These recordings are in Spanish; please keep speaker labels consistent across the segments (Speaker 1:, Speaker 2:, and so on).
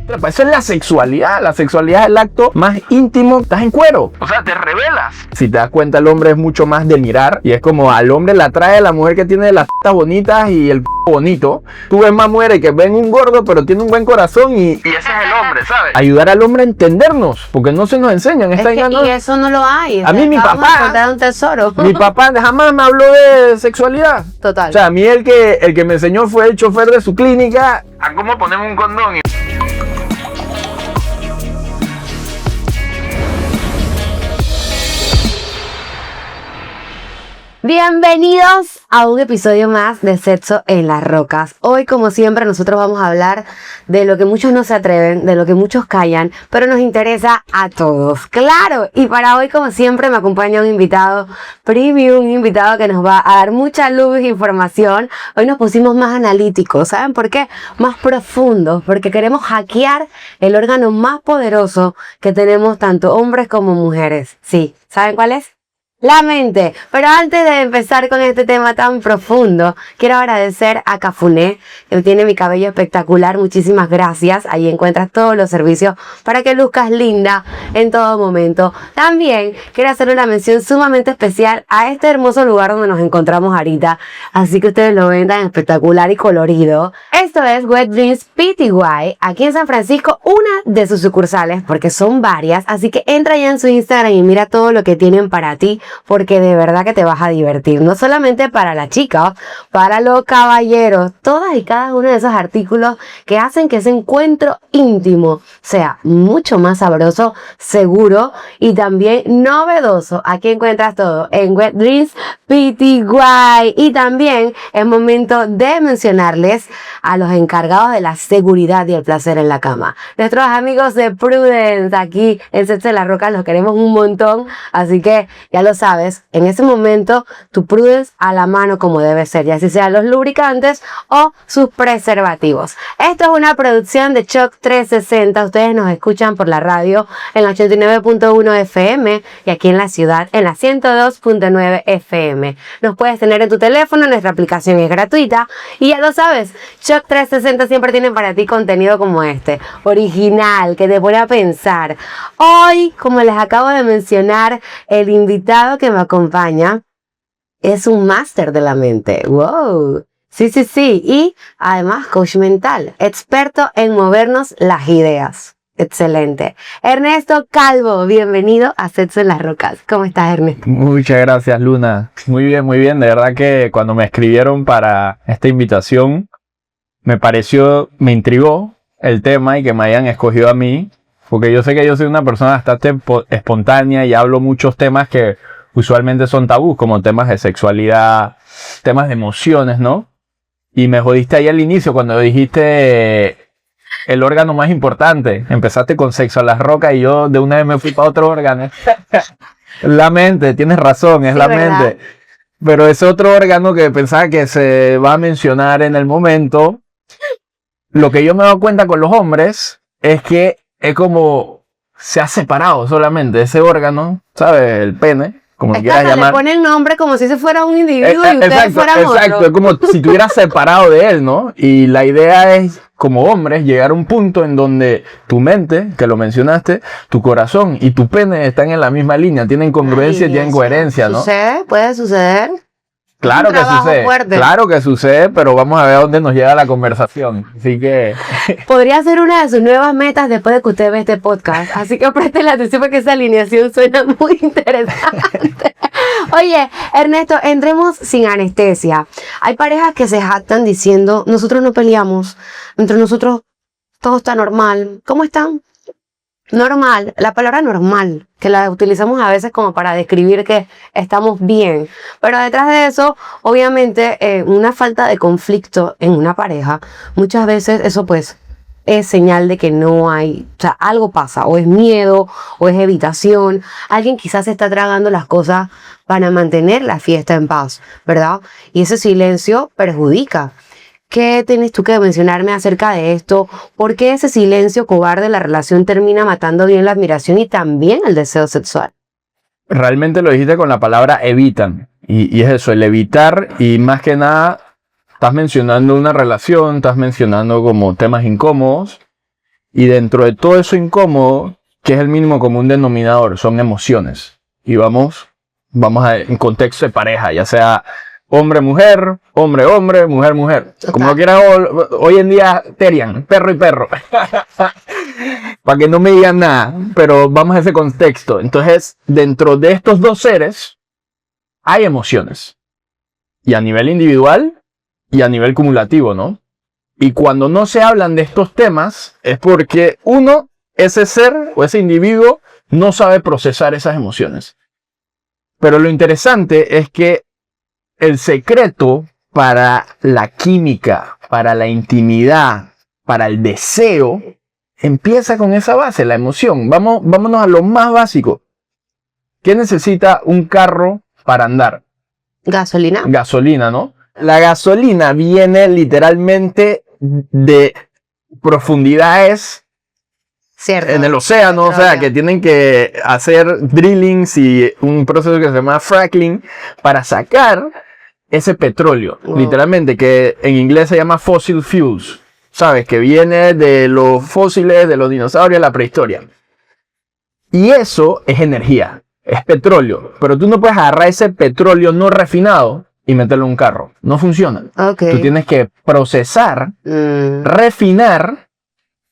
Speaker 1: Eso es la sexualidad. La sexualidad es el acto más íntimo. Estás en cuero. O sea, te revelas. Si te das cuenta, el hombre es mucho más de mirar. Y es como al hombre le atrae la mujer que tiene las tetas bonitas y el bonito. Tú ves más mujeres que ven un gordo, pero tiene un buen corazón y ese es el hombre, ¿sabes? Ayudar al hombre a entendernos, porque no se nos enseñan.
Speaker 2: Y eso no lo hay.
Speaker 1: A mí mi papá,
Speaker 2: un tesoro.
Speaker 1: Mi papá jamás me habló de sexualidad.
Speaker 2: Total.
Speaker 1: O sea, a mí el que me enseñó fue el chofer de su clínica a cómo ponemos un condón.
Speaker 2: Bienvenidos a un episodio más de Sexo en las Rocas. Hoy, como siempre, nosotros vamos a hablar de lo que muchos no se atreven, de lo que muchos callan, pero nos interesa a todos. ¡Claro! Y para hoy, como siempre, me acompaña un invitado premium, un invitado que nos va a dar mucha luz e información. Hoy nos pusimos más analíticos, ¿saben por qué? Más profundos, porque queremos hackear el órgano más poderoso que tenemos tanto hombres como mujeres. Sí, ¿saben cuál es? La mente. Pero antes de empezar con este tema tan profundo, quiero agradecer a Cafuné, que tiene mi cabello espectacular. Muchísimas gracias. Ahí encuentras todos los servicios para que luzcas linda en todo momento. También quiero hacer una mención sumamente especial a este hermoso lugar donde nos encontramos ahorita. Así que ustedes lo ven tan espectacular y colorido. Esto es Wet Dreams PTY, aquí en San Francisco, una de sus sucursales, porque son varias. Así que entra ya en su Instagram y mira todo lo que tienen para ti, porque de verdad que te vas a divertir. No solamente para la chica, para los caballeros. Todas y cada uno de esos artículos que hacen que ese encuentro íntimo sea mucho más sabroso, seguro y también novedoso. Aquí encuentras todo en Wet Dreams PTY. Y también es momento de mencionarles a los encargados de la seguridad y el placer en la cama. Nuestros amigos de Prudence, aquí en Sexo en las Rocas, los queremos un montón. Así que ya lo sabes, en ese momento tu Prudence a la mano como debe ser, ya sea los lubricantes o sus preservativos. Esto es una producción de Shock 360. Ustedes nos escuchan por la radio en la 89.1 FM y aquí en la ciudad en la 102.9 FM. Nos puedes tener en tu teléfono, nuestra aplicación es gratuita y ya lo sabes, Shock 360 siempre tiene para ti contenido como este, original, que te pone a pensar. Hoy, como les acabo de mencionar, el invitado que me acompaña es un máster de la mente. ¡Wow! Sí. Y además coach mental, experto en movernos las ideas. Excelente. Ernesto Calvo, bienvenido a Sexo en las Rocas. ¿Cómo estás, Ernesto?
Speaker 1: Muchas gracias, Luna. Muy bien. De verdad que cuando me escribieron para esta invitación, me intrigó el tema y que me hayan escogido a mí, porque yo sé que yo soy una persona bastante espontánea y hablo muchos temas que usualmente son tabús, como temas de sexualidad, temas de emociones, ¿no? Y me jodiste ahí al inicio cuando dijiste el órgano más importante. Empezaste con Sexo en las Rocas y yo de una vez me fui para otro órgano. La mente, tienes razón, es sí, la ¿verdad? Mente. Pero ese otro órgano que pensaba que se va a mencionar en el momento, lo que yo me he dado cuenta con los hombres es que es como se ha separado solamente ese órgano, ¿sabes? El pene. Como quieras llamar.
Speaker 2: Le ponen nombre como si se fuera un individuo y ustedes fueran otro.
Speaker 1: Exacto, es como si estuvieras separado de él, ¿no? Y la idea es, como hombres, llegar a un punto en donde tu mente, que lo mencionaste, tu corazón y tu pene están en la misma línea, tienen congruencia y tienen coherencia, ¿no?
Speaker 2: ¿Sucede? ¿Puede suceder?
Speaker 1: Claro que sucede, claro que sucede, pero vamos a ver a dónde nos llega la conversación. Así que
Speaker 2: podría ser una de sus nuevas metas después de que usted ve este podcast. Así que presten atención porque esa alineación suena muy interesante. Oye, Ernesto, entremos sin anestesia. Hay parejas que se jactan diciendo, nosotros no peleamos, entre nosotros todo está normal. ¿Cómo están? Normal, la palabra normal, que la utilizamos a veces como para describir que estamos bien, pero detrás de eso, obviamente, una falta de conflicto en una pareja, muchas veces eso pues es señal de que no hay, o sea, algo pasa, o es miedo, o es evitación, alguien quizás está tragando las cosas para mantener la fiesta en paz, ¿verdad? Y ese silencio perjudica. ¿Qué tienes tú que mencionarme acerca de esto? ¿Por qué ese silencio cobarde en la relación termina matando bien la admiración y también el deseo sexual?
Speaker 1: Realmente lo dijiste con la palabra evitan. Y es eso, el evitar, y más que nada estás mencionando una relación, estás mencionando como temas incómodos. Y dentro de todo eso incómodo, que es el mínimo común denominador, son emociones. Y vamos en contexto de pareja, ya sea hombre-mujer, hombre-hombre, mujer-mujer. Como lo quieras, hoy en día, Terian, perro y perro. Para que no me digan nada, pero vamos a ese contexto. Entonces, dentro de estos dos seres, hay emociones. Y a nivel individual y a nivel cumulativo, ¿no? Y cuando no se hablan de estos temas, es porque ese ser o ese individuo no sabe procesar esas emociones. Pero lo interesante es que el secreto para la química, para la intimidad, para el deseo, empieza con esa base, la emoción. Vámonos a lo más básico. ¿Qué necesita un carro para andar?
Speaker 2: Gasolina.
Speaker 1: Gasolina, ¿no? La gasolina viene literalmente de profundidades
Speaker 2: Cierto.
Speaker 1: en el océano, o sea, que tienen que hacer drillings y un proceso que se llama fracking para sacar ese petróleo, literalmente, que en inglés se llama fossil fuels, ¿sabes? Que viene de los fósiles, de los dinosaurios, de la prehistoria. Y eso es energía, es petróleo, pero tú no puedes agarrar ese petróleo no refinado y meterlo en un carro, no funciona.
Speaker 2: Okay.
Speaker 1: Tú tienes que procesar, refinar,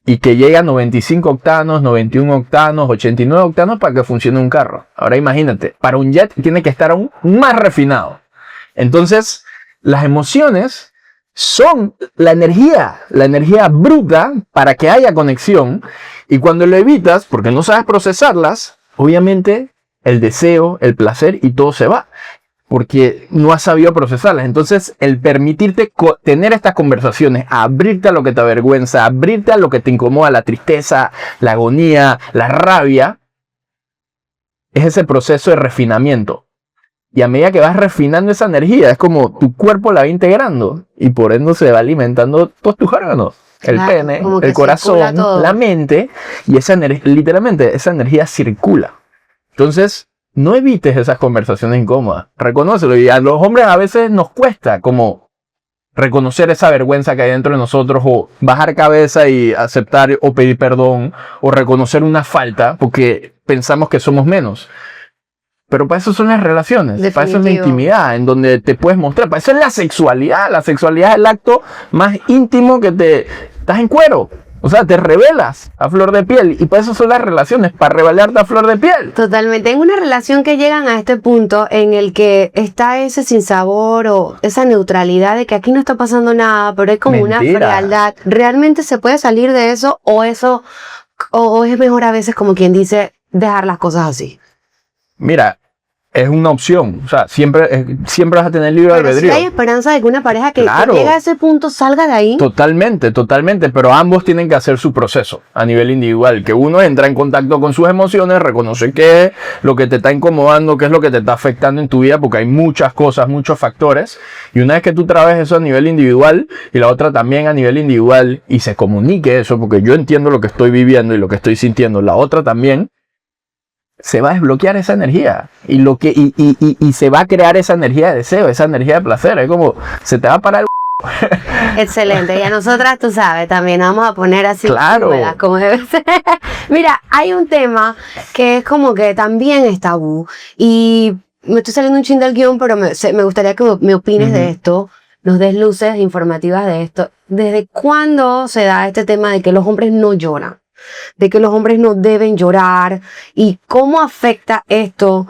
Speaker 1: y que llegue a 95 octanos, 91 octanos, 89 octanos para que funcione un carro. Ahora imagínate, para un jet tiene que estar aún más refinado. Entonces, las emociones son la energía bruta para que haya conexión. Y cuando lo evitas, porque no sabes procesarlas, obviamente el deseo, el placer y todo se va. Porque no has sabido procesarlas. Entonces, el permitirte tener estas conversaciones, abrirte a lo que te avergüenza, abrirte a lo que te incomoda, la tristeza, la agonía, la rabia, es ese proceso de refinamiento. Y a medida que vas refinando esa energía, es como tu cuerpo la va integrando y por ende se va alimentando todos tus órganos. El pene, el corazón, la mente, y literalmente esa energía circula. Entonces, no evites esas conversaciones incómodas. Reconócelo. Y a los hombres a veces nos cuesta como reconocer esa vergüenza que hay dentro de nosotros, o bajar cabeza y aceptar o pedir perdón, o reconocer una falta porque pensamos que somos menos. Pero para eso son las relaciones. Definitivo. Para eso es la intimidad, en donde te puedes mostrar. Para eso es la sexualidad. La sexualidad es el acto más íntimo que estás en cuero. O sea, te revelas a flor de piel. Y para eso son las relaciones, para revelarte a flor de piel.
Speaker 2: Totalmente. En una relación que llegan a este punto en el que está ese sinsabor o esa neutralidad de que aquí no está pasando nada, pero hay como una frialdad. ¿Realmente se puede salir de eso? ¿O es mejor a veces, como quien dice, dejar las cosas así?
Speaker 1: Mira, es una opción. O sea, siempre vas a tener libre albedrío.
Speaker 2: Si hay esperanza de que una pareja que llega a ese punto salga de ahí.
Speaker 1: Totalmente. Pero ambos tienen que hacer su proceso a nivel individual. Que uno entra en contacto con sus emociones, reconoce qué es lo que te está incomodando, qué es lo que te está afectando en tu vida, porque hay muchas cosas, muchos factores. Y una vez que tú trabajes eso a nivel individual y la otra también a nivel individual y se comunique eso, porque yo entiendo lo que estoy viviendo y lo que estoy sintiendo, la otra también, se va a desbloquear esa energía y se va a crear esa energía de deseo, esa energía de placer. Es como se te va a parar el
Speaker 2: Excelente. Y a nosotras, tú sabes, también vamos a poner así.
Speaker 1: Claro.
Speaker 2: Como debe ser. Mira, hay un tema que es como que también es tabú. Y me estoy saliendo un chin del guión, pero me gustaría que me opines de esto, nos des luces informativas de esto. ¿Desde cuándo se da este tema de que los hombres no lloran? De que los hombres no deben llorar, y cómo afecta esto,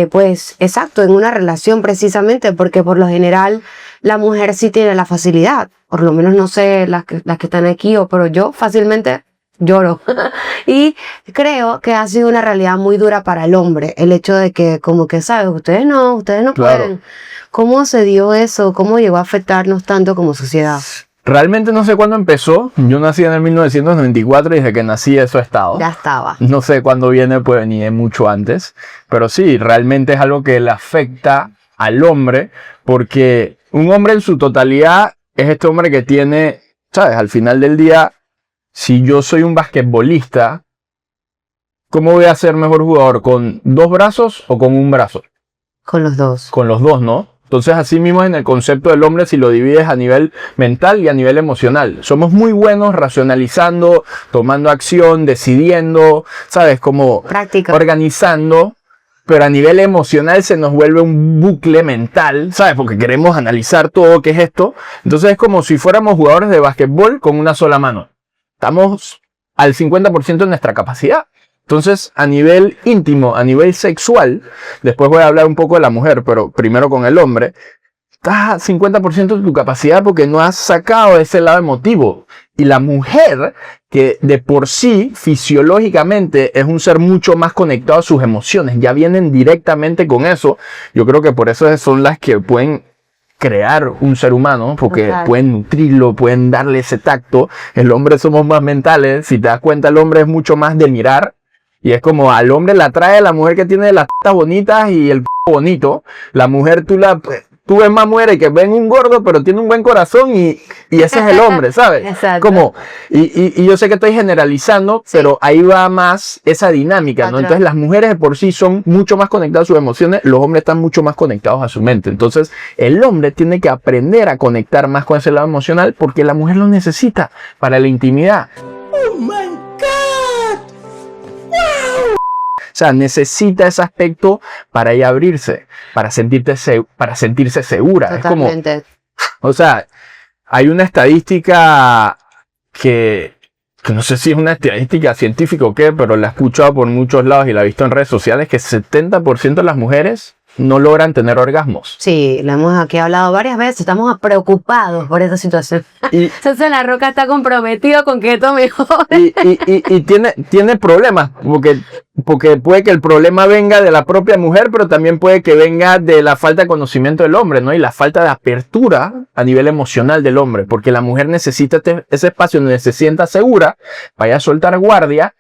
Speaker 2: pues exacto, en una relación precisamente, porque por lo general la mujer sí tiene la facilidad, por lo menos no sé las que están aquí, pero yo fácilmente lloro. Y creo que ha sido una realidad muy dura para el hombre, el hecho de que como que, ¿sabes? Ustedes no
Speaker 1: Claro.
Speaker 2: pueden. ¿Cómo se dio eso? ¿Cómo llegó a afectarnos tanto como sociedad?
Speaker 1: Realmente no sé cuándo empezó. Yo nací en el 1994 y desde que nací eso ha estado.
Speaker 2: Ya estaba.
Speaker 1: No sé cuándo viene, puede venir mucho antes. Pero sí, realmente es algo que le afecta al hombre, porque un hombre en su totalidad es este hombre que tiene, ¿sabes? Al final del día, si yo soy un basquetbolista, ¿cómo voy a ser mejor jugador? ¿Con 2 brazos o con un brazo?
Speaker 2: Con los dos.
Speaker 1: Con los dos, ¿no? Entonces, así mismo en el concepto del hombre, si lo divides a nivel mental y a nivel emocional. Somos muy buenos racionalizando, tomando acción, decidiendo, ¿sabes? Como
Speaker 2: Práctica.
Speaker 1: organizando, pero a nivel emocional se nos vuelve un bucle mental, ¿sabes? Porque queremos analizar todo, ¿qué es esto? Entonces es como si fuéramos jugadores de básquetbol con una sola mano. Estamos al 50% de nuestra capacidad. Entonces, a nivel íntimo, a nivel sexual, después voy a hablar un poco de la mujer, pero primero con el hombre, estás a 50% de tu capacidad porque no has sacado ese lado emotivo. Y la mujer, que de por sí, fisiológicamente, es un ser mucho más conectado a sus emociones, ya vienen directamente con eso. Yo creo que por eso son las que pueden crear un ser humano, porque pueden nutrirlo, pueden darle ese tacto. El hombre somos más mentales. Si te das cuenta, el hombre es mucho más de mirar. Y es como al hombre la atrae la mujer que tiene las tetas bonitas y el bonito. La mujer tú ves más mujeres que ven un gordo pero tiene un buen corazón y ese es el hombre, ¿sabes?
Speaker 2: Exacto.
Speaker 1: Como, y yo sé que estoy generalizando, sí, pero ahí va más esa dinámica, ¿no? Entonces las mujeres de por sí son mucho más conectadas a sus emociones, los hombres están mucho más conectados a su mente. Entonces el hombre tiene que aprender a conectar más con ese lado emocional porque la mujer lo necesita para la intimidad. ¡Oh, my God! ¡Wow! O sea, necesita ese aspecto para ella abrirse, para sentirse segura.
Speaker 2: Totalmente.
Speaker 1: Es como, o sea, hay una estadística que no sé si es una estadística científica o qué, pero la he escuchado por muchos lados y la he visto en redes sociales, que 70% de las mujeres no logran tener orgasmos.
Speaker 2: Sí, lo hemos aquí hablado varias veces, estamos preocupados por esta situación. Entonces La Roca está comprometido con que esto mejore.
Speaker 1: Y tiene problemas, porque puede que el problema venga de la propia mujer, pero también puede que venga de la falta de conocimiento del hombre, ¿no? Y la falta de apertura a nivel emocional del hombre, porque la mujer necesita ese espacio donde se sienta segura para ella soltar guardia,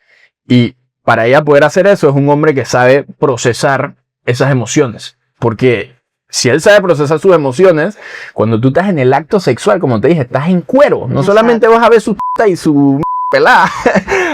Speaker 1: y para ella poder hacer eso es un hombre que sabe procesar esas emociones, porque si él sabe procesar sus emociones, cuando tú estás en el acto sexual, como te dije, estás en cuero, no solamente vas a ver su teta y su pelada,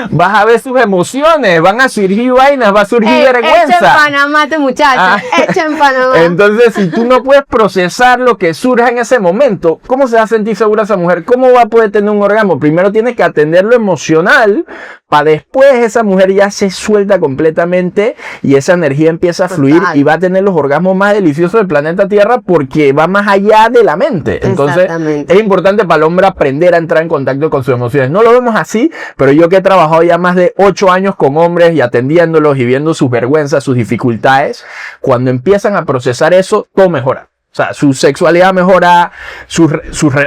Speaker 1: vas a ver sus emociones, van a surgir vainas, va a surgir vergüenza.
Speaker 2: Echa en Panamá este muchacho, echa en Panamá.
Speaker 1: Entonces, si tú no puedes procesar lo que surja en ese momento, ¿cómo se va a sentir segura esa mujer? ¿Cómo va a poder tener un orgasmo? Primero tienes que atender lo emocional, para después esa mujer ya se suelta completamente y esa energía empieza a fluir y va a tener los orgasmos más deliciosos del planeta Tierra porque va más allá de la mente. Entonces, es importante para el hombre aprender a entrar en contacto con sus emociones. No lo vemos así, pero yo que he trabajado ya más de 8 años con hombres y atendiéndolos y viendo sus vergüenzas, sus dificultades, cuando empiezan a procesar eso, todo mejora. O sea, su sexualidad mejora,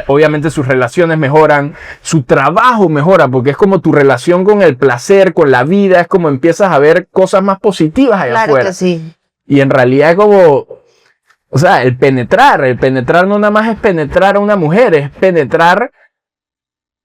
Speaker 1: obviamente sus relaciones mejoran, su trabajo mejora, porque es como tu relación con el placer, con la vida, es como empiezas a ver cosas más positivas allá afuera.
Speaker 2: Claro que sí.
Speaker 1: Y en realidad es como, o sea, el penetrar no nada más es penetrar a una mujer, es penetrar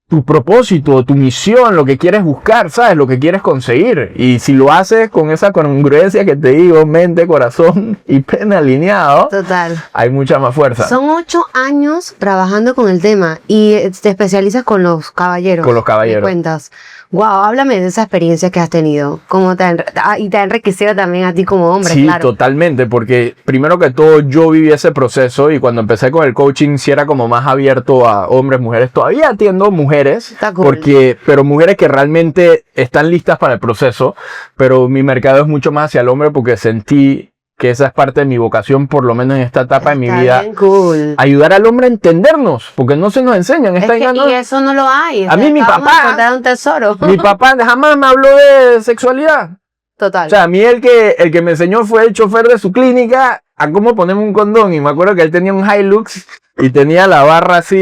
Speaker 1: tu propósito, tu misión, lo que quieres buscar, ¿sabes? Lo que quieres conseguir. Y si lo haces con esa congruencia que te digo, mente, corazón y pene alineado,
Speaker 2: total,
Speaker 1: hay mucha más fuerza.
Speaker 2: Son 8 años trabajando con el tema y te especializas con los caballeros.
Speaker 1: Con los caballeros.
Speaker 2: Me cuentas. Wow, háblame de esa experiencia que has tenido. ¿Cómo te ha enriquecido también a ti como hombre?
Speaker 1: Sí,
Speaker 2: claro.
Speaker 1: Totalmente, porque primero que todo yo viví ese proceso y cuando empecé con el coaching sí era como más abierto a hombres, mujeres. Todavía atiendo mujeres,
Speaker 2: Está cool.
Speaker 1: pero mujeres que realmente están listas para el proceso, pero mi mercado es mucho más hacia el hombre porque sentí que esa es parte de mi vocación, por lo menos en esta etapa de mi vida.
Speaker 2: Bien cool.
Speaker 1: Ayudar al hombre a entendernos, porque no se nos enseñan.
Speaker 2: Y eso no lo hay.
Speaker 1: A mí mi papá,
Speaker 2: un tesoro.
Speaker 1: Mi papá jamás me habló de sexualidad.
Speaker 2: Total.
Speaker 1: O sea, a mí el que me enseñó fue el chofer de su clínica a cómo ponerme un condón. Y me acuerdo que él tenía un Hilux y tenía la barra así,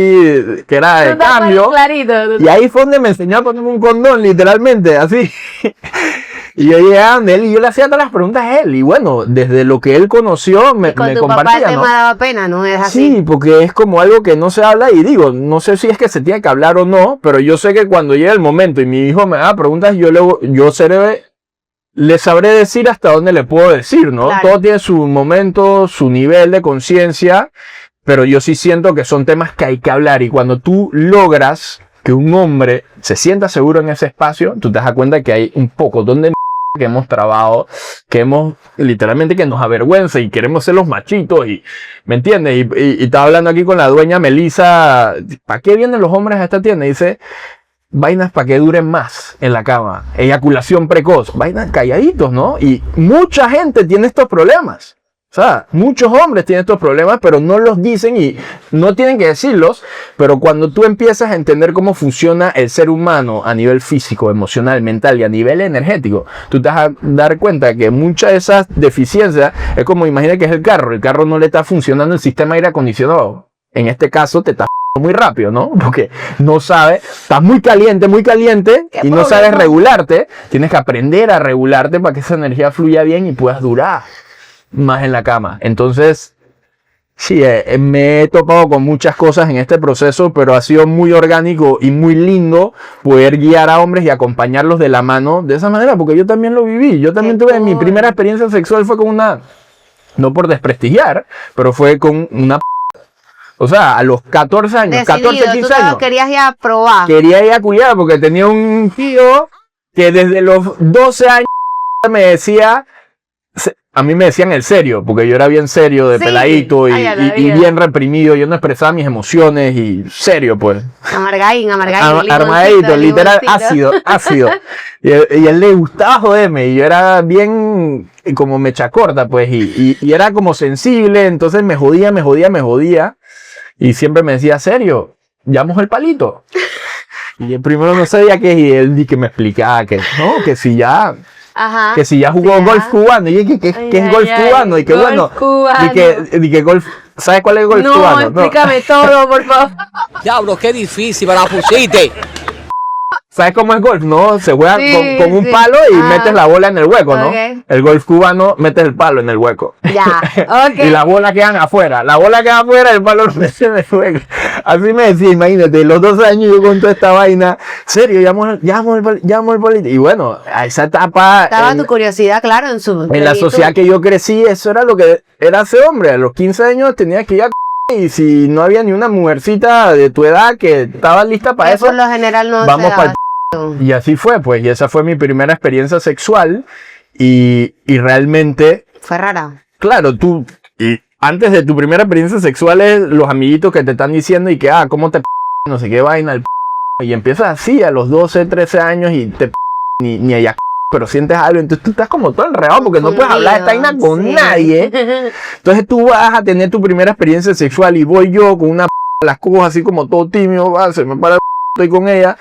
Speaker 1: que era de cambio.
Speaker 2: Clarito.
Speaker 1: Y ahí fue donde me enseñó a ponerme un condón, literalmente, así. Y yo llegué a donde él y yo le hacía todas las preguntas a él. Y bueno, desde lo que él conoció, me
Speaker 2: con tu
Speaker 1: compartía,
Speaker 2: papá el tema
Speaker 1: ¿no?
Speaker 2: daba pena, ¿no? Es así.
Speaker 1: Sí, porque es como algo que no se habla y digo, no sé si es que se tiene que hablar o no, pero yo sé que cuando llegue el momento y mi hijo me haga preguntas, yo le sabré decir hasta dónde le puedo decir, ¿no?
Speaker 2: Claro.
Speaker 1: Todo tiene su momento, su nivel de conciencia, pero yo sí siento que son temas que hay que hablar y cuando tú logras que un hombre se sienta seguro en ese espacio, tú te das cuenta que hay un poco donde que hemos trabado, que hemos literalmente que nos avergüenza y queremos ser los machitos y ¿me entiendes? Y estaba hablando aquí con la dueña Melissa, ¿para qué vienen los hombres a esta tienda? Y dice, vainas para que duren más en la cama, eyaculación precoz, vainas calladitos, ¿no? Y mucha gente tiene estos problemas. O sea, muchos hombres tienen estos problemas, pero no los dicen y no tienen que decirlos. Pero cuando tú empiezas a entender cómo funciona el ser humano a nivel físico, emocional, mental y a nivel energético, tú te vas a dar cuenta que muchas de esas deficiencias es como, imagina que es el carro no le está funcionando el sistema de aire acondicionado. En este caso te está muy rápido, ¿no? Porque no sabes, estás muy caliente y no sabes regularte. Tienes que aprender a regularte para que esa energía fluya bien y puedas durar más en la cama. Entonces, sí, me he topado con muchas cosas en este proceso, pero ha sido muy orgánico y muy lindo poder guiar a hombres y acompañarlos de la mano de esa manera, porque yo también lo viví. Yo también tuve, mi primera experiencia sexual fue con una, no por desprestigiar, pero fue con una o sea, a los 14 años,
Speaker 2: Decidido,
Speaker 1: 14, 15 años.
Speaker 2: Querías ya probar.
Speaker 1: Quería eyacular porque tenía un tío que desde los 12 años me decía, a mí me decían el serio, porque yo era bien serio, de peladito y bien reprimido. Yo no expresaba mis emociones y serio, pues.
Speaker 2: Amargadito,
Speaker 1: literal, ácido. Y él le gustaba joderme y yo era bien como mecha corta, pues, y era como sensible, entonces me jodía. Y siempre me decía, serio, llamo el palito. Y el primero no sabía qué, y él ni que me explicaba que no, que si ya...
Speaker 2: Ajá,
Speaker 1: que si ya jugó golf cubano, y que es golf cubano, y que bueno, y que golf, ¿sabes cuál es el golf cubano?
Speaker 2: No, explícame todo, por favor.
Speaker 3: Diablo, qué difícil, me la pusiste.
Speaker 1: ¿Sabes cómo es golf? No, se juega con un palo y metes la bola en el hueco, ¿no?
Speaker 2: Okay.
Speaker 1: El golf cubano metes el palo en el hueco.
Speaker 2: Ya, ok.
Speaker 1: Y la bola quedan afuera. La bola queda afuera y el palo lo metes en el hueco. Así me decía, imagínate, los 12 años yo con toda esta vaina. Serio, llamo el político. Y bueno, a esa etapa.
Speaker 2: Estaba tu curiosidad, claro, en
Speaker 1: la sociedad que yo crecí, eso era lo que era ser hombre. A los 15 años tenía que ir a y si no había ni una mujercita de tu edad que estaba lista para eso,
Speaker 2: por lo general no
Speaker 1: vamos
Speaker 2: se
Speaker 1: para el... Y así fue, pues, y esa fue mi primera experiencia sexual y realmente...
Speaker 2: Fue rara.
Speaker 1: Claro, tú, y antes de tu primera experiencia sexual es los amiguitos que te están diciendo y que, ¿cómo te no sé qué vaina, el y empiezas así a los 12, 13 años y te ni ella pero sientes algo, entonces tú estás como todo enredado porque no puedes hablar de esta vaina con nadie. Entonces tú vas a tener tu primera experiencia sexual y voy yo con una las cosas así como todo tímido, se me para estoy con ella.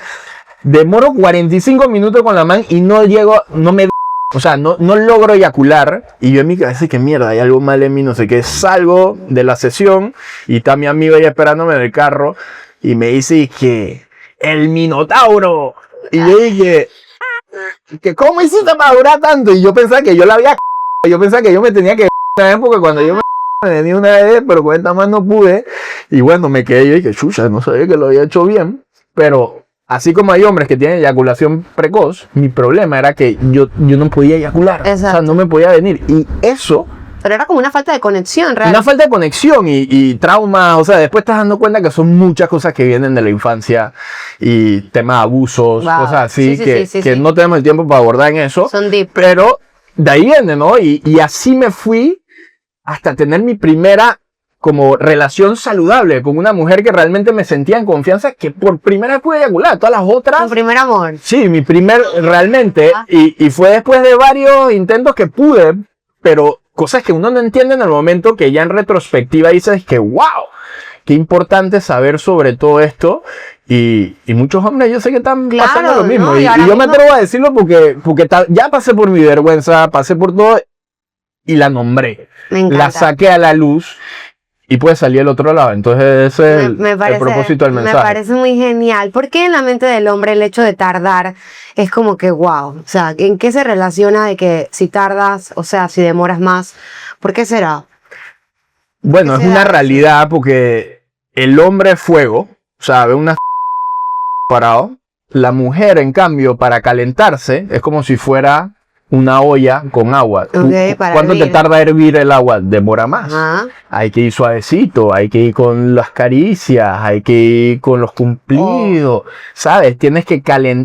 Speaker 1: Demoro 45 minutos con la man y no llego, no logro eyacular. Y yo en mi cabeza, que mierda, hay algo mal en mí, no sé qué. Salgo de la sesión y está mi amigo ahí esperándome en el carro y me dice que el Minotauro. Y yo dije, que ¿cómo hiciste para durar tanto? Y yo pensaba que yo la había yo pensaba que yo me tenía que porque cuando yo me venía una vez, pero con esta más no pude. Y bueno, me quedé yo y que chucha, no sabía que lo había hecho bien. Pero así como hay hombres que tienen eyaculación precoz, mi problema era que yo no podía eyacular.
Speaker 2: Exacto.
Speaker 1: O sea, no me podía venir. Y eso...
Speaker 2: Pero era como una falta de conexión, realmente.
Speaker 1: Una falta de conexión y trauma, o sea, después te estás dando cuenta que son muchas cosas que vienen de la infancia y temas de abusos, cosas así que no tenemos el tiempo para abordar en eso.
Speaker 2: Son deep.
Speaker 1: Pero de ahí viene, ¿no? Y así me fui hasta tener mi primera como relación saludable con una mujer que realmente me sentía en confianza, que por primera vez pude eyacular. Todas las otras...
Speaker 2: Tu primer amor.
Speaker 1: Sí, mi primer realmente. Y fue después de varios intentos que pude, pero... Cosas que uno no entiende en el momento, que ya en retrospectiva dices que wow, qué importante saber sobre todo esto. Y muchos hombres yo sé que están pasando lo mismo. Y yo me atrevo a decirlo porque ya pasé por mi vergüenza, pasé por todo y la nombré. La saqué a la luz y puede salir al otro lado. Entonces ese es el propósito del mensaje.
Speaker 2: Me parece muy genial. ¿Por qué en la mente del hombre el hecho de tardar es como que wow? O sea, ¿en qué se relaciona de que si tardas, o sea, si demoras más? ¿Por qué será?
Speaker 1: Bueno, es una realidad porque el hombre es fuego, o sea, ve una parado. La mujer, en cambio, para calentarse, es como si fuera una olla con agua. ¿Cuánto te tarda hervir el agua? Demora más.
Speaker 2: Ajá.
Speaker 1: Hay que ir suavecito, hay que ir con las caricias, hay que ir con los cumplidos, ¿sabes? Tienes que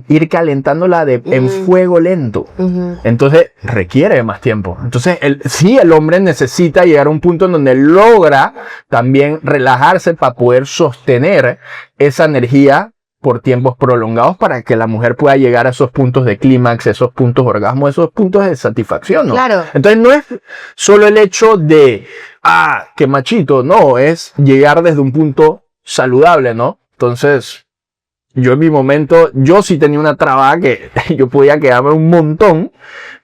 Speaker 1: ir calentándola en fuego lento. Entonces requiere más tiempo. Entonces sí, el hombre necesita llegar a un punto en donde logra también relajarse para poder sostener esa energía por tiempos prolongados para que la mujer pueda llegar a esos puntos de clímax, esos puntos de orgasmo, esos puntos de satisfacción, ¿no?
Speaker 2: Claro.
Speaker 1: Entonces no es solo el hecho de, qué machito, no, es llegar desde un punto saludable, ¿no? Entonces, yo en mi momento, yo sí tenía una traba que yo podía quedarme un montón,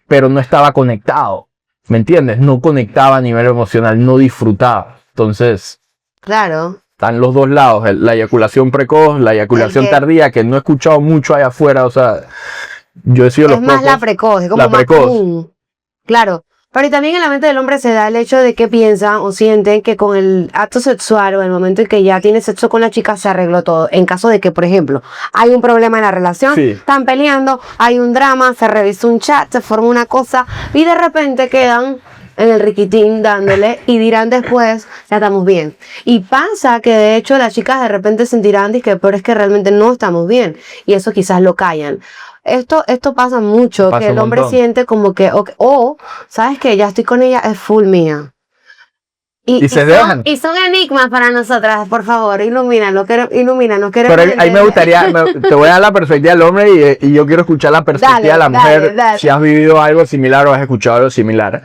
Speaker 1: pero no estaba conectado, ¿me entiendes? No conectaba a nivel emocional, no disfrutaba. Entonces,
Speaker 2: claro.
Speaker 1: Están los dos lados, la eyaculación precoz, la eyaculación tardía, que no he escuchado mucho allá afuera, o sea, yo he sido los pocos.
Speaker 2: Es más la precoz, es como
Speaker 1: la
Speaker 2: más
Speaker 1: precoz.
Speaker 2: común. Claro, pero también en la mente del hombre se da el hecho de que piensan o sienten que con el acto sexual o el momento en que ya tiene sexo con la chica se arregló todo. En caso de que, por ejemplo, hay un problema en la relación, están peleando, hay un drama, se revisa un chat, se forma una cosa y de repente quedan en el riquitín dándole y dirán después, ya estamos bien. Y pasa que de hecho las chicas de repente sentirán pero es que realmente no estamos bien y eso quizás lo callan. Esto pasa mucho, que el hombre siente como que, ¿sabes qué? Ya estoy con ella, es full mía.
Speaker 1: Y se dejan.
Speaker 2: Y son enigmas para nosotras, por favor, ilumínanos.
Speaker 1: Pero ahí me gustaría, te voy a dar la perspectiva del hombre y yo quiero escuchar la perspectiva de la mujer. Dale. Si has vivido algo similar o has escuchado algo similar.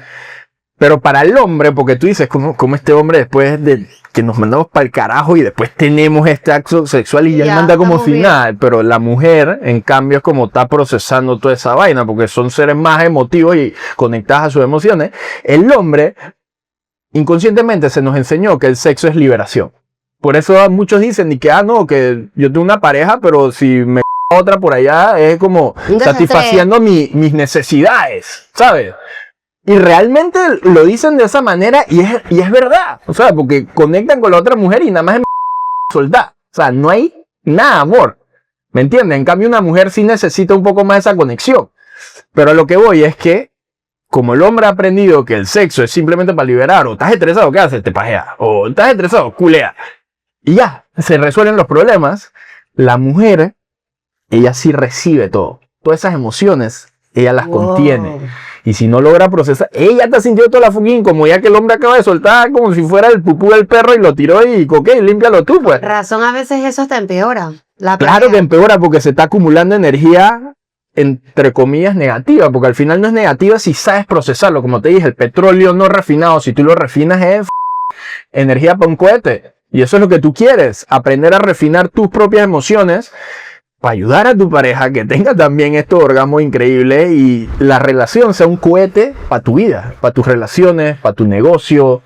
Speaker 1: Pero para el hombre, porque tú dices, como este hombre después de que nos mandamos para el carajo y después tenemos este acto sexual y ya él manda como final, bien. Pero la mujer, en cambio, es como está procesando toda esa vaina, porque son seres más emotivos y conectados a sus emociones. El hombre, inconscientemente, se nos enseñó que el sexo es liberación. Por eso muchos dicen, y que, no, que yo tengo una pareja, pero si me otra por allá, es como satisfaciendo mis necesidades, ¿sabes? Y realmente lo dicen de esa manera y es verdad. O sea, porque conectan con la otra mujer y nada más es soltar. O sea, no hay nada amor. ¿Me entiendes? En cambio, una mujer sí necesita un poco más esa conexión. Pero a lo que voy es que, como el hombre ha aprendido que el sexo es simplemente para liberar, o estás estresado, ¿qué haces? Te pajeas. O estás estresado, culea. Y ya, se resuelven los problemas. La mujer, ella sí recibe todo. Todas esas emociones, ella las contiene. Y si no logra procesar, ella está sintiendo toda la fucking como ya que el hombre acaba de soltar, como si fuera el pupú del perro y lo tiró y límpialo tú, pues.
Speaker 2: Razón, a veces eso hasta empeora.
Speaker 1: Claro que empeora porque se está acumulando energía, entre comillas, negativa, porque al final no es negativa si sabes procesarlo. Como te dije, el petróleo no refinado, si tú lo refinas es energía para un cohete. Y eso es lo que tú quieres, aprender a refinar tus propias emociones para ayudar a tu pareja que tenga también estos orgasmos increíbles y la relación sea un cohete para tu vida, para tus relaciones, para tu negocio,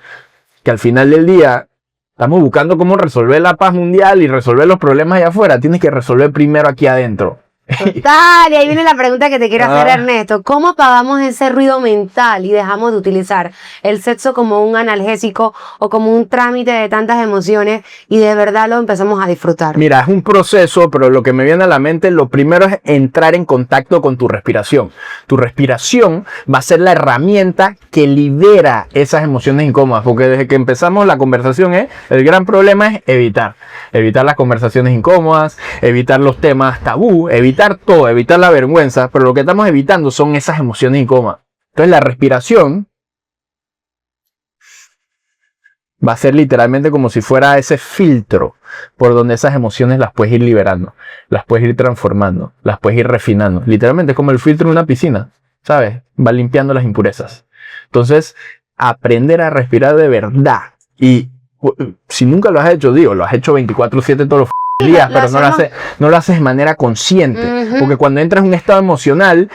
Speaker 1: que al final del día estamos buscando cómo resolver la paz mundial y resolver los problemas allá afuera. Tienes que resolver primero aquí adentro.
Speaker 2: Total, y ahí viene la pregunta que te quiero hacer, Ernesto. ¿Cómo apagamos ese ruido mental y dejamos de utilizar el sexo como un analgésico o como un trámite de tantas emociones y de verdad lo empezamos a disfrutar?
Speaker 1: Mira, es un proceso, pero lo que me viene a la mente, lo primero es entrar en contacto con tu respiración. Tu respiración va a ser la herramienta que libera esas emociones incómodas, porque desde que empezamos la conversación, el gran problema es evitar las conversaciones incómodas, evitar los temas tabú, evitar todo, evitar la vergüenza, pero lo que estamos evitando son esas emociones incómodas. Entonces la respiración va a ser literalmente como si fuera ese filtro por donde esas emociones las puedes ir liberando, las puedes ir transformando, las puedes ir refinando. Literalmente es como el filtro de una piscina, ¿sabes? Va limpiando las impurezas. Entonces, aprender a respirar de verdad. Y si nunca lo has hecho, lo has hecho 24/7 todos los días, pero no lo haces de manera consciente. Porque cuando entras en un estado emocional,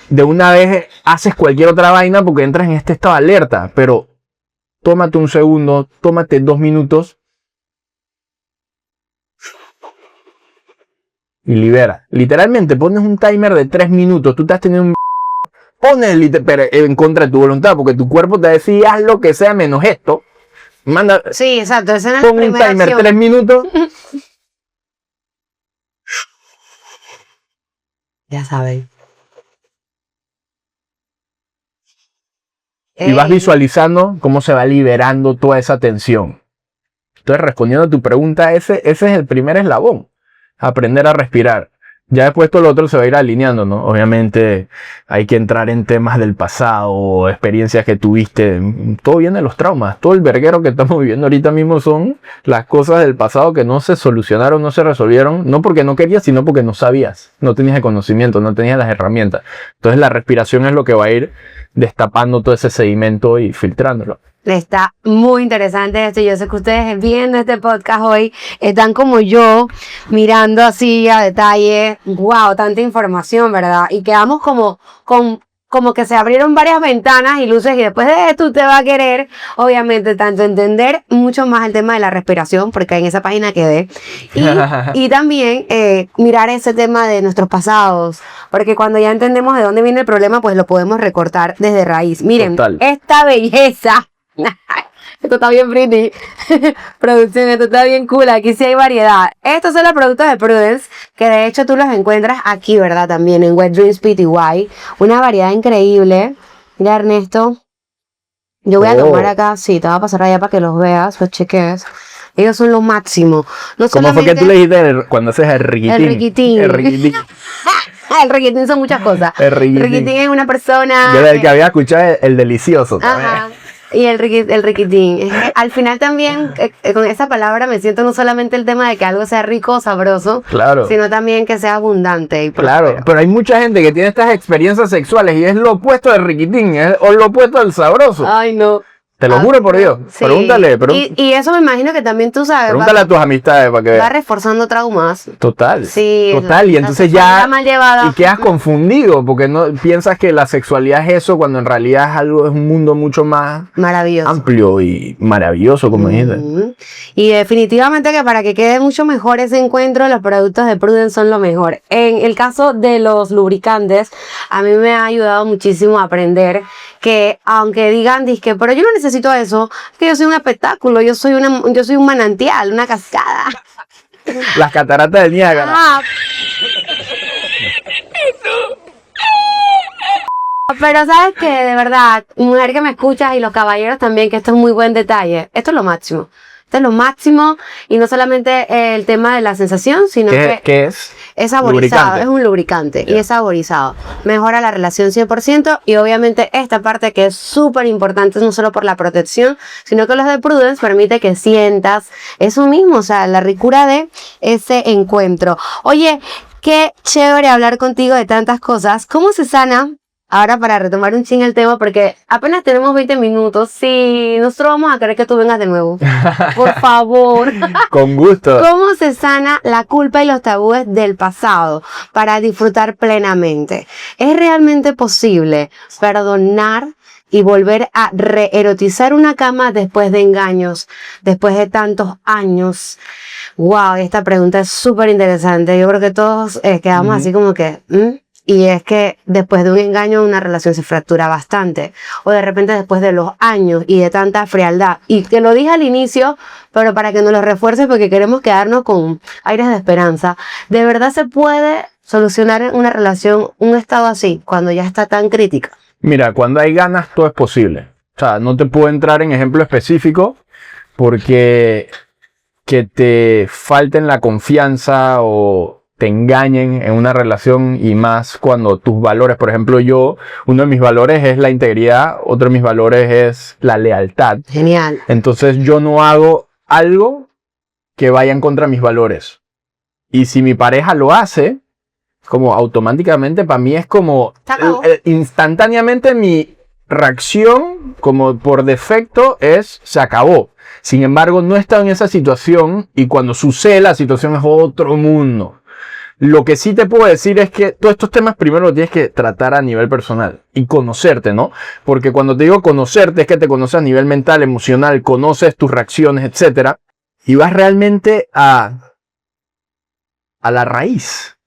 Speaker 1: de una vez haces cualquier otra vaina porque entras en este estado de alerta. Pero tómate un segundo, tómate 2 minutos y libera. Literalmente pones un timer de 3 minutos. Tú estás teniendo pones en contra de tu voluntad, porque tu cuerpo te decía haz lo que sea menos esto.
Speaker 2: Sí, exacto.
Speaker 1: Pon un timer 3 minutos.
Speaker 2: Ya sabéis.
Speaker 1: Y vas
Speaker 2: Ey.
Speaker 1: visualizando cómo se va liberando toda esa tensión. Entonces, respondiendo a tu pregunta, ese es el primer eslabón. Aprender a respirar. Ya después todo lo otro se va a ir alineando, ¿no? Obviamente hay que entrar en temas del pasado, experiencias que tuviste. Todo viene de los traumas. Todo el verguero que estamos viviendo ahorita mismo son las cosas del pasado que no se solucionaron, no se resolvieron. No porque no querías, sino porque no sabías. No tenías el conocimiento, no tenías las herramientas. Entonces la respiración es lo que va a ir destapando todo ese sedimento y filtrándolo.
Speaker 2: Está muy interesante esto. Yo sé que ustedes viendo este podcast hoy están como yo, mirando así a detalle. Wow, tanta información, ¿verdad? Y quedamos como que se abrieron varias ventanas y luces, y después de esto usted va a querer, obviamente, tanto entender mucho más el tema de la respiración, porque en esa página quedé, y también mirar ese tema de nuestros pasados, porque cuando ya entendemos de dónde viene el problema, pues lo podemos recortar desde raíz. Miren,
Speaker 1: Total.
Speaker 2: esta belleza. Esto está bien pretty. Producción, esto está bien cool. Aquí sí hay variedad. Estos son los productos de Prudence, que de hecho tú los encuentras aquí, ¿verdad? También en Wet Dreams Pty. Una variedad increíble. Mira, Ernesto. Yo voy a tomar acá. Sí, te voy a pasar allá para que los veas, los cheques. Ellos son lo máximo. No
Speaker 1: ¿Cómo fue que tú le dijiste cuando haces el riquitín?
Speaker 2: El riquitín.
Speaker 1: El riquitín.
Speaker 2: El riquitín son muchas cosas.
Speaker 1: El riquitín.
Speaker 2: Riquitín es una persona.
Speaker 1: Yo del que había escuchado el delicioso también.
Speaker 2: Ajá. Y el riquitín. Es que al final también, con esa palabra me siento no solamente el tema de que algo sea rico o sabroso,
Speaker 1: Claro.
Speaker 2: sino también que sea abundante y
Speaker 1: Claro,
Speaker 2: próspero.
Speaker 1: pero hay mucha gente que tiene estas experiencias sexuales y es lo opuesto del riquitín, o lo opuesto del sabroso.
Speaker 2: Ay, no.
Speaker 1: Te lo juro por Dios.
Speaker 2: Sí.
Speaker 1: Pregúntale,
Speaker 2: Y eso me imagino que también tú sabes,
Speaker 1: pregúntale a tus amistades para que
Speaker 2: va
Speaker 1: veas.
Speaker 2: reforzando traumas.
Speaker 1: Total.
Speaker 2: Sí.
Speaker 1: Total. Y
Speaker 2: la
Speaker 1: entonces
Speaker 2: sexualidad
Speaker 1: ya
Speaker 2: mal llevada.
Speaker 1: y quedas confundido porque no piensas que la sexualidad es eso cuando en realidad es un mundo mucho más
Speaker 2: Maravilloso.
Speaker 1: amplio y maravilloso, como dijiste.
Speaker 2: Ujú. Y definitivamente que para que quede mucho mejor ese encuentro, los productos de Prudence son lo mejor. En el caso de los lubricantes, a mí me ha ayudado muchísimo a aprender que aunque digan, dizque, pero yo no necesito eso, que yo soy un espectáculo, yo soy un manantial, una cascada.
Speaker 1: Las cataratas del Niágara.
Speaker 2: Ah. Pero sabes que de verdad, mujer que me escuchas y los caballeros también, que esto es muy buen detalle. Esto es lo máximo. Esto es lo máximo, y no solamente el tema de la sensación, sino
Speaker 1: ¿Qué es?
Speaker 2: es saborizado,
Speaker 1: Lubricante.
Speaker 2: es un lubricante y
Speaker 1: Ya.
Speaker 2: es saborizado. Mejora la relación 100%, y obviamente esta parte que es súper importante, no solo por la protección, sino que los de Prudence permite que sientas eso mismo, o sea, la ricura de ese encuentro. Oye, qué chévere hablar contigo de tantas cosas. ¿Cómo se sana? Ahora, para retomar un ching el tema, porque apenas tenemos 20 minutos, sí, nosotros vamos a querer que tú vengas de nuevo. Por favor.
Speaker 1: Con gusto.
Speaker 2: ¿Cómo se sana la culpa y los tabúes del pasado para disfrutar plenamente? ¿Es realmente posible perdonar y volver a reerotizar una cama después de engaños, después de tantos años? Wow, esta pregunta es súper interesante. Yo creo que todos quedamos así como que... Y es que después de un engaño una relación se fractura bastante. O de repente después de los años y de tanta frialdad. Y te lo dije al inicio, pero para que nos lo refuerces, porque queremos quedarnos con aires de esperanza. ¿De verdad se puede solucionar en una relación un estado así, cuando ya está tan crítica?
Speaker 1: Mira, cuando hay ganas todo es posible. O sea, no te puedo entrar en ejemplo específico porque que te falten la confianza o te engañen en una relación, y más cuando tus valores, por ejemplo, uno de mis valores es la integridad, otro de mis valores es la lealtad.
Speaker 2: Genial.
Speaker 1: Entonces yo no hago algo que vaya en contra de mis valores. Y si mi pareja lo hace, como automáticamente para mí es como
Speaker 2: Se acabó.
Speaker 1: instantáneamente mi reacción, como por defecto, es se acabó. Sin embargo, no he estado en esa situación, y cuando sucede la situación es otro mundo. Lo que sí te puedo decir es que todos estos temas primero los tienes que tratar a nivel personal y conocerte, ¿no? Porque cuando te digo conocerte es que te conoces a nivel mental, emocional, conoces tus reacciones, etcétera, y vas realmente a la raíz.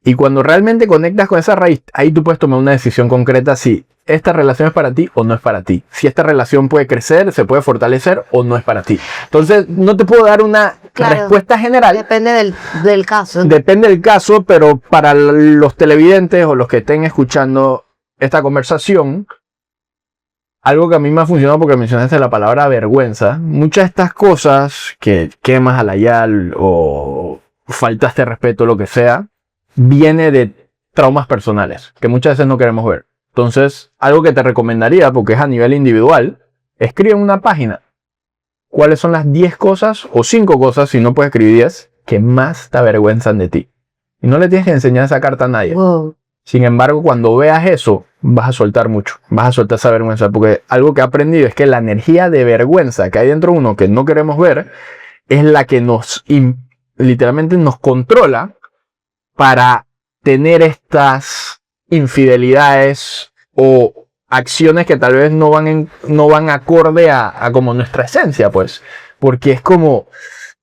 Speaker 1: Y cuando realmente conectas con esa raíz, ahí tú puedes tomar una decisión concreta si esta relación es para ti o no es para ti. Si esta relación puede crecer, se puede fortalecer o no es para ti. Entonces, no te puedo dar una respuesta general.
Speaker 2: Depende del caso.
Speaker 1: Depende del caso, pero para los televidentes o los que estén escuchando esta conversación, algo que a mí me ha funcionado porque mencionaste la palabra vergüenza. Muchas de estas cosas que quemas a la yal o faltaste respeto, lo que sea, viene de traumas personales que muchas veces no queremos ver. Entonces, algo que te recomendaría, porque es a nivel individual, escribe en una página cuáles son las 10 cosas o 5 cosas, si no puedes escribir 10, que más te avergüenzan de ti. Y no le tienes que enseñar esa carta a nadie.
Speaker 2: Wow.
Speaker 1: Sin embargo, cuando veas eso, vas a soltar mucho. Vas a soltar esa vergüenza. Porque algo que he aprendido es que la energía de vergüenza que hay dentro de uno que no queremos ver es la que literalmente nos controla para tener estas infidelidades o acciones que tal vez no van acorde a como nuestra esencia, pues. Porque es como,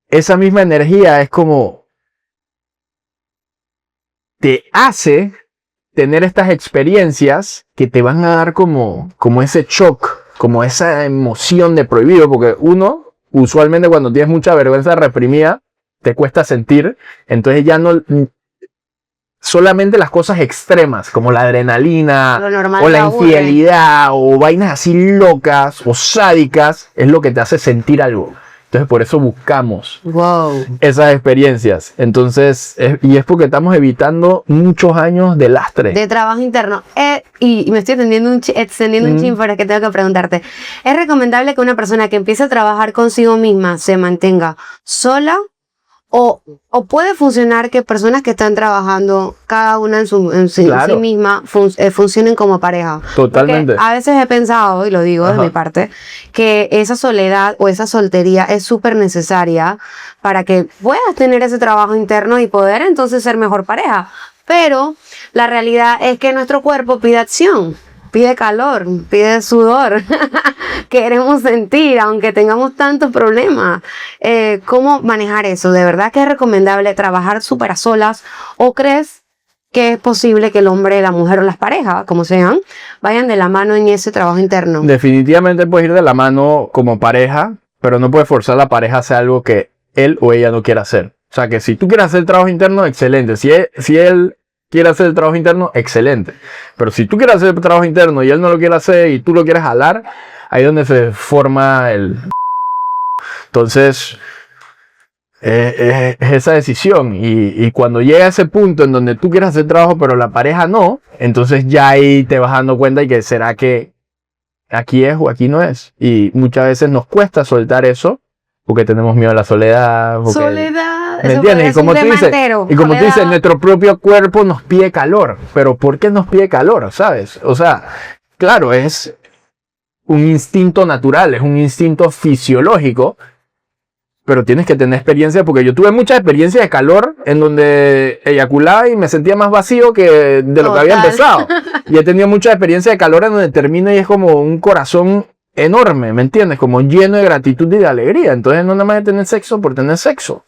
Speaker 1: esa misma energía es como, te hace tener estas experiencias que te van a dar como ese shock, como esa emoción de prohibido, porque uno, usualmente cuando tienes mucha vergüenza reprimida, te cuesta sentir, entonces ya no, solamente las cosas extremas, como la adrenalina,
Speaker 2: Lo normal
Speaker 1: o
Speaker 2: te
Speaker 1: la
Speaker 2: aburre.
Speaker 1: infidelidad, o vainas así locas, o sádicas, es lo que te hace sentir algo. Entonces por eso buscamos
Speaker 2: Wow.
Speaker 1: esas experiencias. Entonces, y es porque estamos evitando muchos años de lastre.
Speaker 2: De trabajo interno. Y me estoy extendiendo un chin, pero es que tengo que preguntarte. ¿Es recomendable que una persona que empiece a trabajar consigo misma se mantenga sola? ¿O puede funcionar que personas que están trabajando cada una en sí
Speaker 1: Claro.
Speaker 2: misma funcionen como pareja?
Speaker 1: Totalmente.
Speaker 2: Porque a veces he pensado, y lo digo de
Speaker 1: Ajá.
Speaker 2: mi parte, que esa soledad o esa soltería es súper necesaria para que puedas tener ese trabajo interno y poder entonces ser mejor pareja. Pero la realidad es que nuestro cuerpo pide acción, pide calor, pide sudor. Queremos sentir, aunque tengamos tantos problemas. ¿Cómo manejar eso? ¿De verdad que es recomendable trabajar súper a solas? ¿O crees que es posible que el hombre, la mujer o las parejas, como sean, vayan de la mano en ese trabajo interno?
Speaker 1: Definitivamente puedes ir de la mano como pareja, pero no puedes forzar a la pareja a hacer algo que él o ella no quiera hacer. O sea, que si tú quieres hacer el trabajo interno, excelente. Si él quiere hacer el trabajo interno, excelente. Pero si tú quieres hacer el trabajo interno y él no lo quiere hacer y tú lo quieres jalar, ahí es donde se forma el... Entonces, es esa decisión. Y cuando llega a ese punto en donde tú quieres hacer trabajo, pero la pareja no, entonces ya ahí te vas dando cuenta y que será que aquí es o aquí no es. Y muchas veces nos cuesta soltar eso porque tenemos miedo a la soledad. Porque,
Speaker 2: Soledad.
Speaker 1: ¿me
Speaker 2: Eso
Speaker 1: entiendes?
Speaker 2: es un tema entero.
Speaker 1: Y como tú dices,
Speaker 2: Soledad.
Speaker 1: nuestro propio cuerpo nos pide calor. Pero ¿por qué nos pide calor? ¿Sabes? O sea, claro, es un instinto natural, es un instinto fisiológico, pero tienes que tener experiencia, porque yo tuve mucha experiencia de calor en donde eyaculaba y me sentía más vacío que de lo que había
Speaker 2: Total.
Speaker 1: empezado. Y he tenido mucha experiencia de calor en donde termino y es como un corazón enorme, ¿me entiendes? Como lleno de gratitud y de alegría. Entonces no nada más de tener sexo por tener sexo.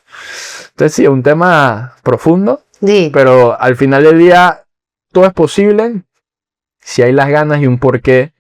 Speaker 1: Entonces sí, es un tema profundo,
Speaker 2: Sí.
Speaker 1: pero al final del día todo es posible si hay las ganas y un porqué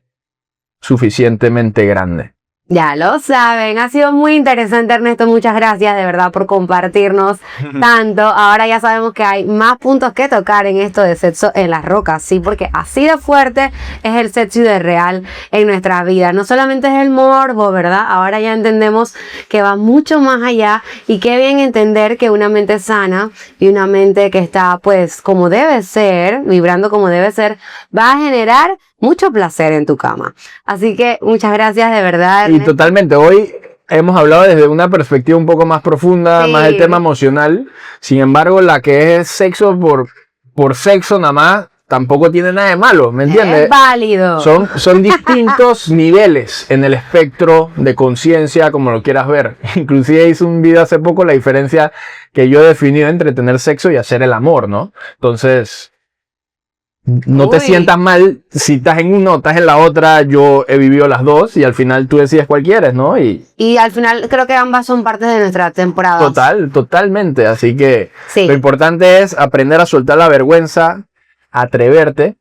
Speaker 1: suficientemente grande.
Speaker 2: Ya lo saben, ha sido muy interesante, Ernesto, muchas gracias de verdad por compartirnos tanto. Ahora ya sabemos que hay más puntos que tocar en esto de sexo en las rocas, sí, porque así de fuerte es el sexo y de real en nuestra vida. No solamente es el morbo, ¿verdad? Ahora ya entendemos que va mucho más allá y qué bien entender que una mente sana y una mente que está pues como debe ser, vibrando como debe ser, va a generar mucho placer en tu cama. Así que muchas gracias de verdad,
Speaker 1: Y
Speaker 2: Ernesto.
Speaker 1: totalmente, hoy hemos hablado desde una perspectiva un poco más profunda,
Speaker 2: Sí.
Speaker 1: más el tema emocional. Sin embargo, la que es sexo por sexo nada más, tampoco tiene nada de malo, ¿me entiendes?
Speaker 2: Es válido.
Speaker 1: Son distintos niveles en el espectro de conciencia, como lo quieras ver. Inclusive hice un video hace poco, la diferencia que yo he definido entre tener sexo y hacer el amor, ¿no? Entonces, no te
Speaker 2: Uy.
Speaker 1: sientas mal si estás en una o estás en la otra. Yo he vivido las dos y al final tú decides cuál quieres, ¿no? Y
Speaker 2: Y al final creo que ambas son partes de nuestra temporada.
Speaker 1: totalmente. Así que
Speaker 2: Sí.
Speaker 1: lo importante es aprender a soltar la vergüenza, atreverte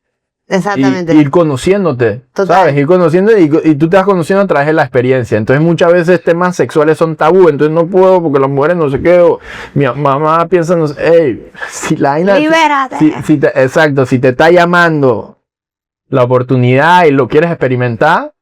Speaker 2: Exactamente.
Speaker 1: y ir conociéndote,
Speaker 2: Total.
Speaker 1: ¿sabes? Ir conociendo y tú te vas conociendo a través de la experiencia. Entonces muchas veces temas sexuales son tabú, entonces no puedo porque las mujeres no sé qué, o mi mamá piensa, no sé, hey, si la vaina...
Speaker 2: Libérate.
Speaker 1: Exacto, si te está llamando la oportunidad y lo quieres experimentar,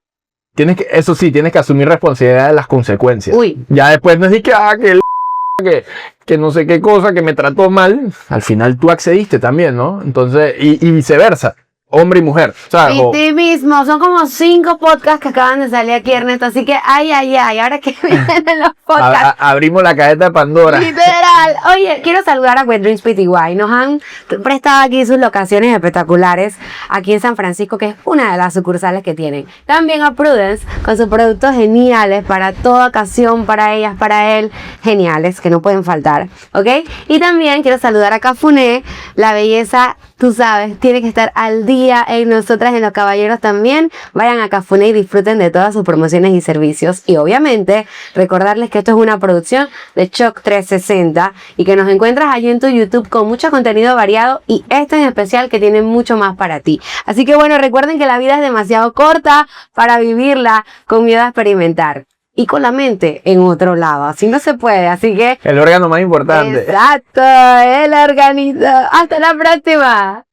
Speaker 1: eso sí, tienes que asumir responsabilidad de las consecuencias.
Speaker 2: Uy.
Speaker 1: Ya después no es de que, que no sé qué cosa, que me trató mal. Al final tú accediste también, ¿no? Entonces, y viceversa. Hombre y mujer, ¿sabes?
Speaker 2: Y ti mismo, son como 5 podcasts que acaban de salir aquí, Ernesto, así que ahora que vienen los podcasts.
Speaker 1: Abrimos la cajeta de Pandora.
Speaker 2: Literal. Oye, quiero saludar a Wet Dreams PTY. Nos han prestado aquí sus locaciones espectaculares aquí en San Francisco, que es una de las sucursales que tienen. También a Prudence con sus productos geniales para toda ocasión, para ellas, para él, geniales, que no pueden faltar, ¿ok? Y también quiero saludar a Cafuné, la belleza, tú sabes, tiene que estar al día en nosotras, en los caballeros también. Vayan a Cafuné y disfruten de todas sus promociones y servicios. Y obviamente, recordarles que esto es una producción de Shock 360 y que nos encuentras allí en tu YouTube con mucho contenido variado y este en especial que tiene mucho más para ti. Así que bueno, recuerden que la vida es demasiado corta para vivirla con miedo a experimentar. Y con la mente en otro lado. Así no se puede. Así que...
Speaker 1: El órgano más importante.
Speaker 2: Exacto. El organizo. Hasta la próxima.